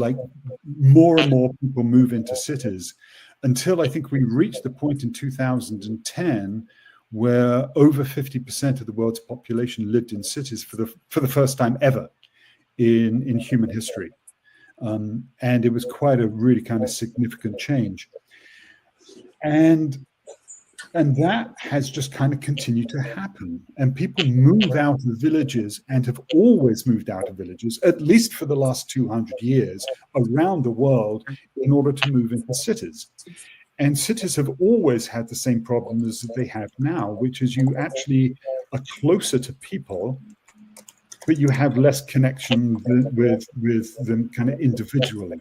more and more people move into cities until I think we reached the point in 2010 where over 50% of the world's population lived in cities for the first time ever in human history. And it was quite a really kind of significant change. And that has just kind of continued to happen. And people move out of villages and have always moved out of villages, at least for the last 200 years, around the world in order to move into cities. And cities have always had the same problem as they have now, which is you actually are closer to people, but you have less connection with them kind of individually.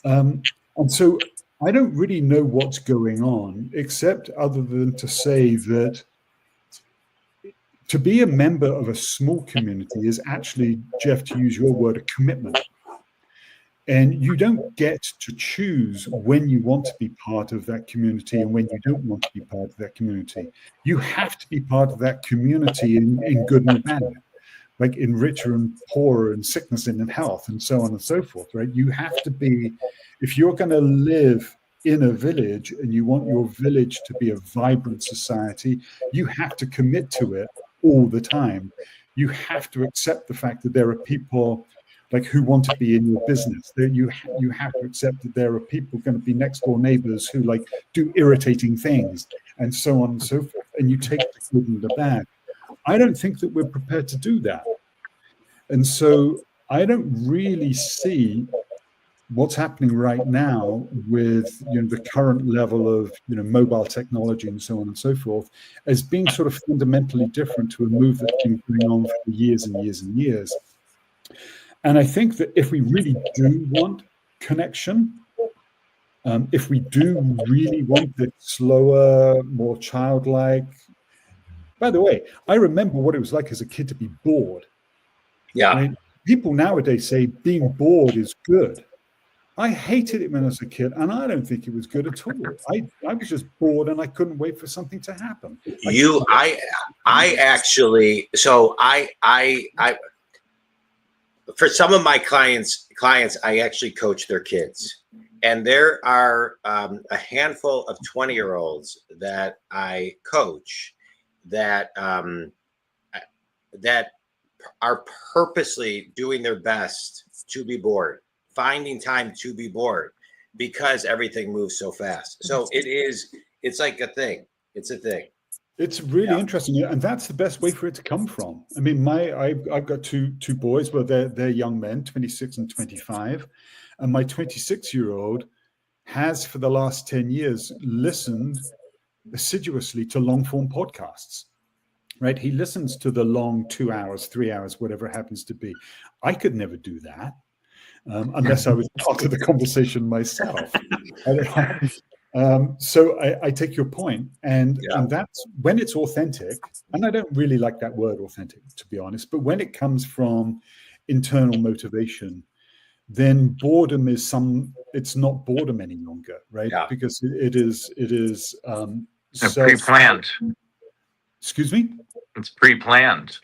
And so I don't really know what's going on, except other than to say that to be a member of a small community is actually, Jeff, to use your word, a commitment. And you don't get to choose when you want to be part of that community and when you don't want to be part of that community. You have to be part of that community in good and bad, like in richer and poorer, and sickness and in health, and so on and so forth, right? You have to be, if you're going to live in a village and you want your village to be a vibrant society, you have to commit to it all the time. You have to accept the fact that there are people like who want to be in your business. You have to accept that there are people going to be next door neighbors who like do irritating things, and so on and so forth. And you take the good and the bad. I don't think that we're prepared to do that. And so I don't really see what's happening right now with the current level of mobile technology and so on and so forth as being sort of fundamentally different to a move that's been going on for years and years and years. And I think that if we really do want connection, if we do really want the slower, more childlike. By the way, I remember what it was like as a kid to be bored. Yeah. Right? People nowadays say being bored is good. I hated it when I was a kid, and I don't think it was good at all. I was just bored, and I couldn't wait for something to happen. I actually, so I for some of my clients, I actually coach their kids, and there are a handful of 20-year-olds that I coach that that are purposely doing their best to be bored, finding time to be bored because everything moves so fast. So it's like a thing. It's a thing. It's really interesting, and that's the best way for it to come from. I mean, I've got two boys, but they're young men, 26 and 25, and my 26-year-old has for the last 10 years listened assiduously to long-form podcasts. Right? He listens to the long 2 hours, 3 hours, whatever it happens to be. I could never do that unless I was part of the conversation myself. So I take your point, and that's when it's authentic. And I don't really like that word authentic, to be honest. But when it comes from internal motivation, then boredom is it's not boredom any longer, right? Yeah. Because it is pre-planned. Excuse me? It's pre-planned.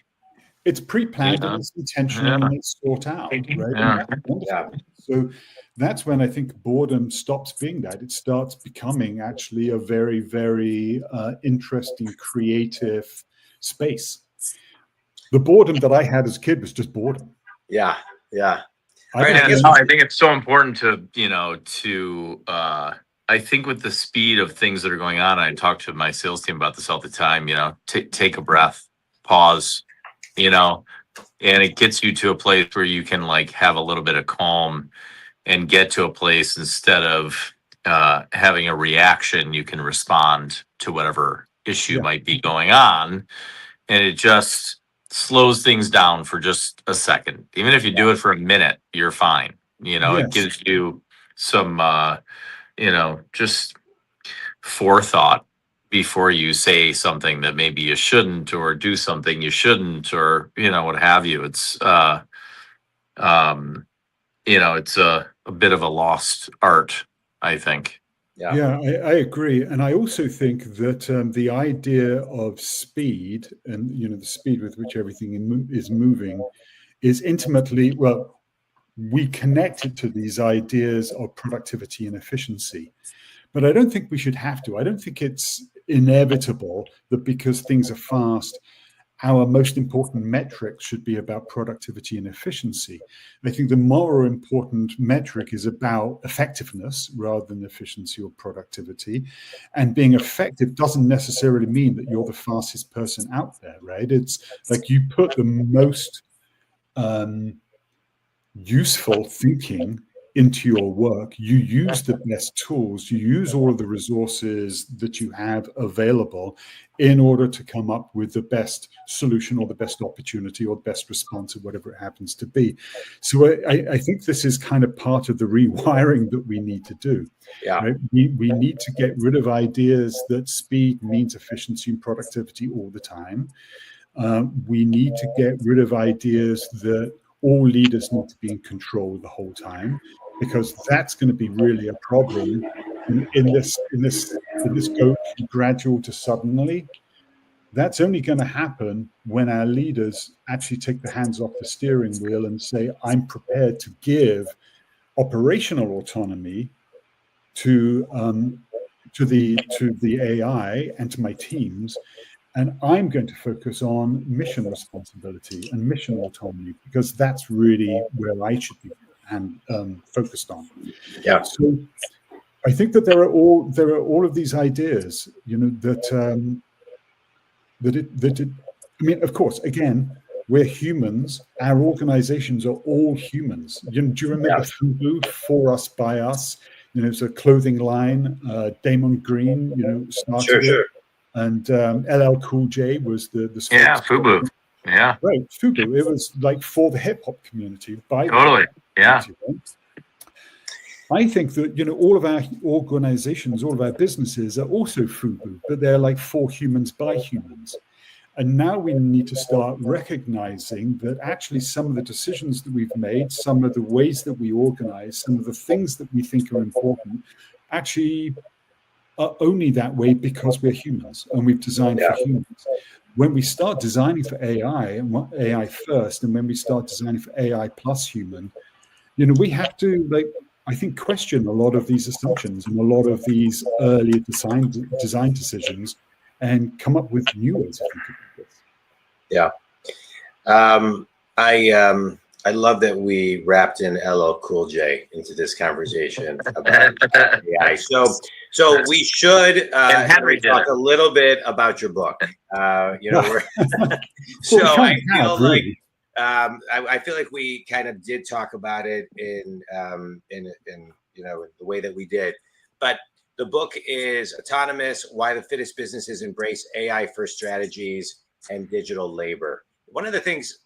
It's pre-planned and it's intentional and it's thought out, right? Yeah. So that's when I think boredom stops being that. It starts becoming actually a very, very interesting, creative space. The boredom that I had as a kid was just boredom. Yeah. I think it's so important I think with the speed of things that are going on, I talk to my sales team about this all the time, take a breath, pause, and it gets you to a place where you can like have a little bit of calm and get to a place instead of having a reaction, you can respond to whatever issue might be going on. And it just slows things down for just a second. Even if you do it for a minute, you're fine. It gives you some, just forethought before you say something that maybe you shouldn't, or do something you shouldn't, or, what have you. It's, it's a bit of a lost art, I think. Yeah, I agree. And I also think that the idea of speed and, the speed with which everything is moving is intimately, we connect it to these ideas of productivity and efficiency. But I don't think we should have to. I don't think it's inevitable that because things are fast, our most important metric should be about productivity and efficiency. I think the more important metric is about effectiveness rather than efficiency or productivity. And being effective doesn't necessarily mean that you're the fastest person out there, right? It's like you put the most useful thinking into your work. You use the best tools, you use all of the resources that you have available in order to come up with the best solution or the best opportunity or best response or whatever it happens to be. So I think this is kind of part of the rewiring that we need to do. Yeah. Right? We need to get rid of ideas that speed means efficiency and productivity all the time. We need to get rid of ideas that all leaders need to be in control the whole time, because that's going to be really a problem in this go from gradual to suddenly. That's only going to happen when our leaders actually take the hands off the steering wheel and say, I'm prepared to give operational autonomy to the AI and to my teams, and I'm going to focus on mission responsibility and mission autonomy, because that's really where I should be focused on. Yeah. So I think that there are all of these ideas, that I mean, of course, again, we're humans. Our organizations are all humans. Do you remember FUBU, for us, by us? It's a clothing line. Damon Green, started it. And LL Cool J was the FUBU. Yeah. Right, FUBU. It was like for the hip hop community. Totally. Yeah. I think that all of our organizations, all of our businesses are also FUBU, but they're like for humans by humans. And now we need to start recognizing that actually some of the decisions that we've made, some of the ways that we organize, some of the things that we think are important, actually are only that way because we're humans and we've designed for humans. When we start designing for AI, and AI first, and when we start designing for AI plus human, we have to, I think, question a lot of these assumptions and a lot of these early design decisions, and come up with new ways of thinking about this. Yeah. I love that we wrapped in LL Cool J into this conversation about AI. So we should talk a little bit about your book. I feel like we kind of did talk about it in the way that we did, but the book is Autonomous: Why the Fittest Businesses Embrace AI First Strategies and Digital Labor. One of the things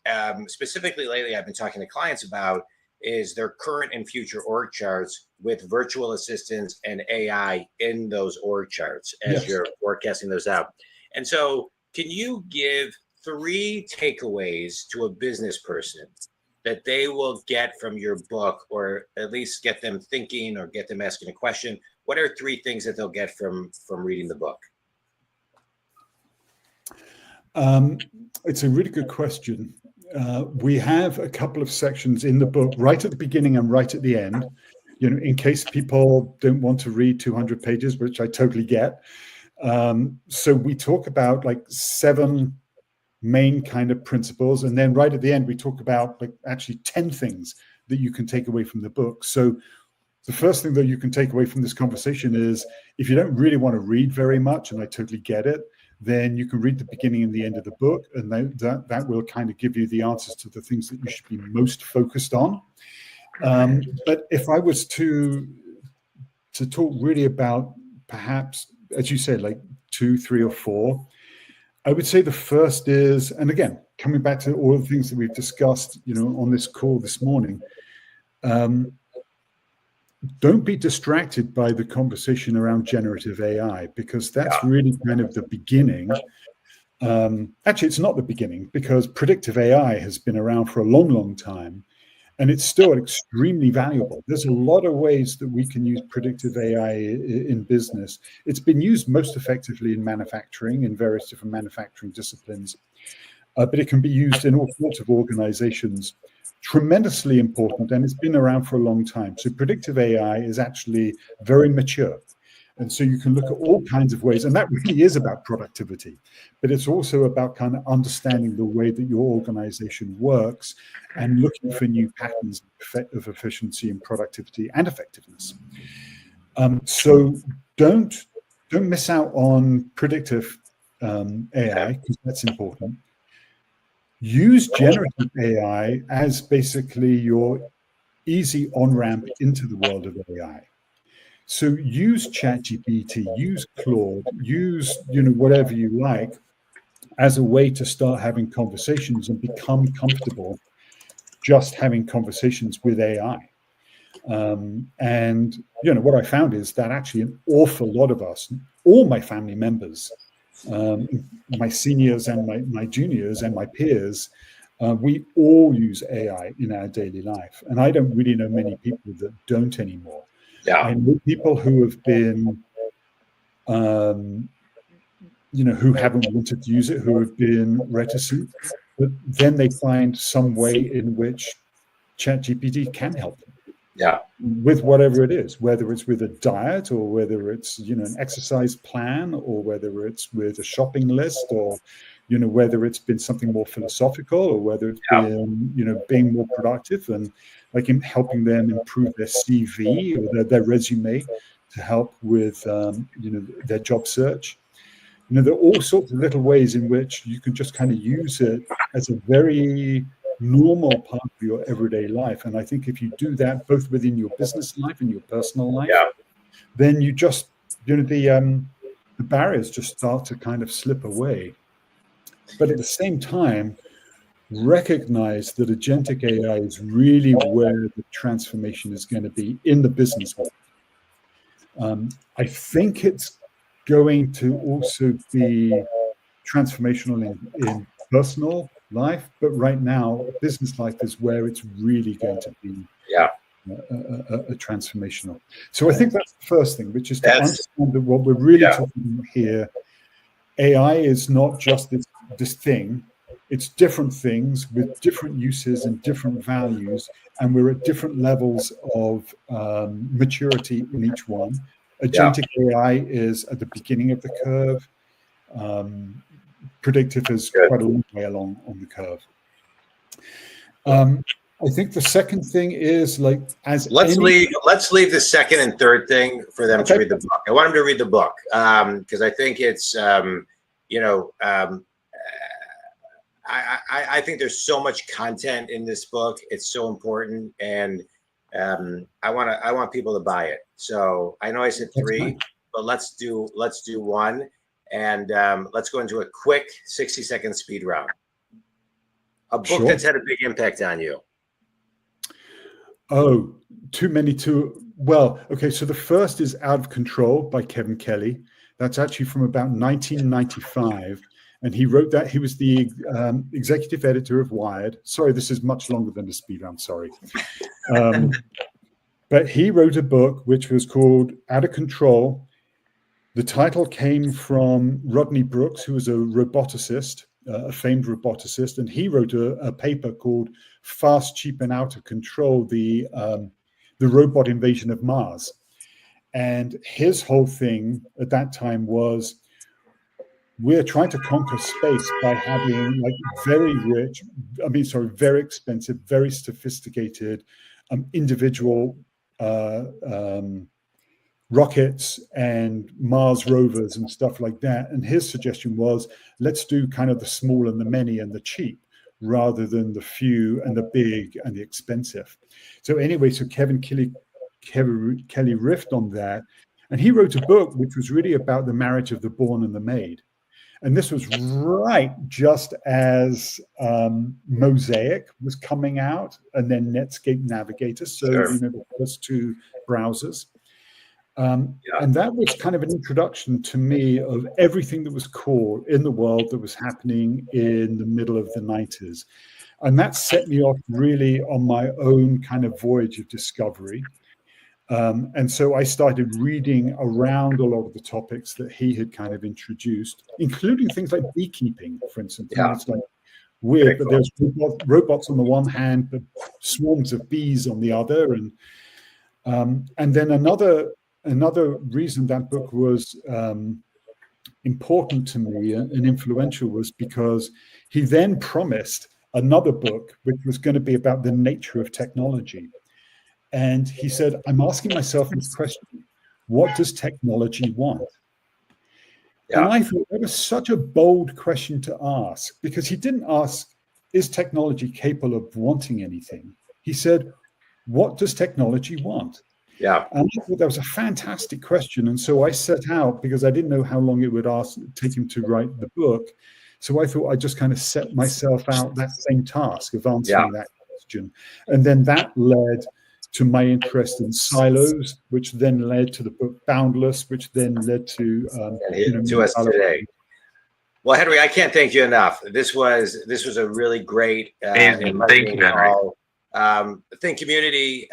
specifically lately I've been talking to clients about is their current and future org charts with virtual assistants and AI in those org charts as you're forecasting those out. And so can you give 3 takeaways to a business person that they will get from your book, or at least get them thinking or get them asking a question? What are 3 things that they'll get from reading the book? It's a really good question. We have a couple of sections in the book, right at the beginning and right at the end, in case people don't want to read 200 pages, which I totally get. So we talk about 7 main kind of principles, and then right at the end we talk about actually 10 things that you can take away from the book. So the first thing that you can take away from this conversation is, if you don't really want to read very much, and I totally get it, then you can read the beginning and the end of the book, and that will kind of give you the answers to the things that you should be most focused on. But if I was to talk really about, perhaps, as you said, 2, 3, or 4, I would say the first is, and again, coming back to all the things that we've discussed, on this call this morning, don't be distracted by the conversation around generative AI, because that's really kind of the beginning. Actually, it's not the beginning, because predictive AI has been around for a long, long time, and it's still extremely valuable. There's a lot of ways that we can use predictive AI in business. It's been used most effectively in manufacturing, in various different manufacturing disciplines, but it can be used in all sorts of organizations. Tremendously important, and it's been around for a long time. So predictive AI is actually very mature. And so you can look at all kinds of ways, and that really is about productivity, but it's also about kind of understanding the way that your organization works and looking for new patterns of efficiency and productivity and effectiveness. So don't miss out on predictive AI, because that's important. Use generative AI as basically your easy on-ramp into the world of AI. So use ChatGPT, use Claude, use whatever you like as a way to start having conversations and become comfortable just having conversations with AI. And what I found is that actually an awful lot of us, all my family members, my seniors and my juniors and my peers, we all use AI in our daily life. And I don't really know many people that don't anymore. Yeah. I know people who have been, who haven't wanted to use it, who have been reticent, but then they find some way in which ChatGPT can help them. Yeah. With whatever it is, whether it's with a diet or whether it's, an exercise plan or whether it's with a shopping list or, whether it's been something more philosophical or whether it's been, being more productive and like in helping them improve their CV or their resume to help with, their job search. There are all sorts of little ways in which you can just kind of use it as a very normal part of your everyday life. And I think if you do that both within your business life and your personal life, then you just, the barriers just start to kind of slip away. But at the same time, recognize that agentic AI is really where the transformation is going to be in the business world. I think it's going to also be transformational in personal life, but right now business life is where it's really going to be a transformational. So I think that's the first thing, which is to understand that what we're really talking about here, AI is not just this thing, it's different things with different uses and different values, and we're at different levels of maturity in each one. Agentic AI is at the beginning of the curve. Predictive is quite a long way along on the curve. I think the second thing is let's leave the second and third thing for them to read the book. I want them to read the book because I think it's I think there's so much content in this book. It's so important, and I want people to buy it. So I know I said three, but let's do one, and let's go into a quick 60-second speed round. A book that's had a big impact on you. Oh, too many to. Well, okay. So the first is Out of Control by Kevin Kelly. That's actually from about 1995. And he wrote that. He was the executive editor of Wired. Sorry, this is much longer than the speed round. Sorry. But he wrote a book which was called Out of Control. The title came from Rodney Brooks, who was a roboticist, a famed roboticist. And he wrote a paper called Fast, Cheap, and Out of Control, the robot invasion of Mars. And his whole thing at that time was, we're trying to conquer space by having very expensive, very sophisticated individual rockets and Mars rovers and stuff like that. And his suggestion was, let's do kind of the small and the many and the cheap rather than the few and the big and the expensive. So anyway, so Kevin Kelly riffed on that. And he wrote a book which was really about the marriage of the born and the made. And this was right just as Mosaic was coming out, and then Netscape Navigator, so the first two browsers. And that was kind of an introduction to me of everything that was cool in the world that was happening in the middle of the 90s. And that set me off really on my own kind of voyage of discovery. And so I started reading around a lot of the topics that he had kind of introduced, including things like beekeeping, for instance. Yeah. It's like weird, but there's robots on the one hand, but swarms of bees on the other. And then another reason that book was important to me and influential was because he then promised another book, which was going to be about the nature of technology. And he said, I'm asking myself this question, what does technology want? Yeah. And I thought that was such a bold question to ask, because he didn't ask, is technology capable of wanting anything? He said, what does technology want? Yeah. And I thought that was a fantastic question. And so I set out, because I didn't know how long it would take him to write the book. So I thought I'd just kind of set myself out that same task of answering that question. And then that led to my interest in silos, which then led to the book Boundless, which then led to to us today. Well, Henry, I can't thank you enough. This was a really great thank you, Henry. Think community.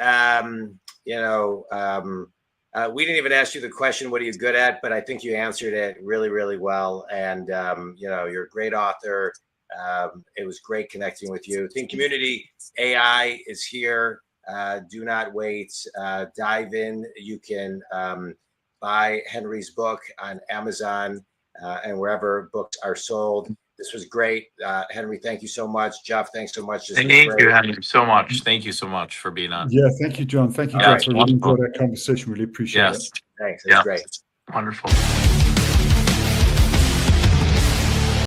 We didn't even ask you the question, what are you good at? But I think you answered it really, really well. And, you're a great author. It was great connecting with you. Think community AI is here. Do not wait. Dive in. You can buy Henry's book on Amazon and wherever books are sold. This was great. Henry, thank you so much. Jeff, thanks so much. Thank you, Henry, so much. Thank you so much for being on. Yeah, thank you, John. Thank you, Jeff. I really enjoyed that conversation. Really appreciate it. Thanks. It was great. Wonderful.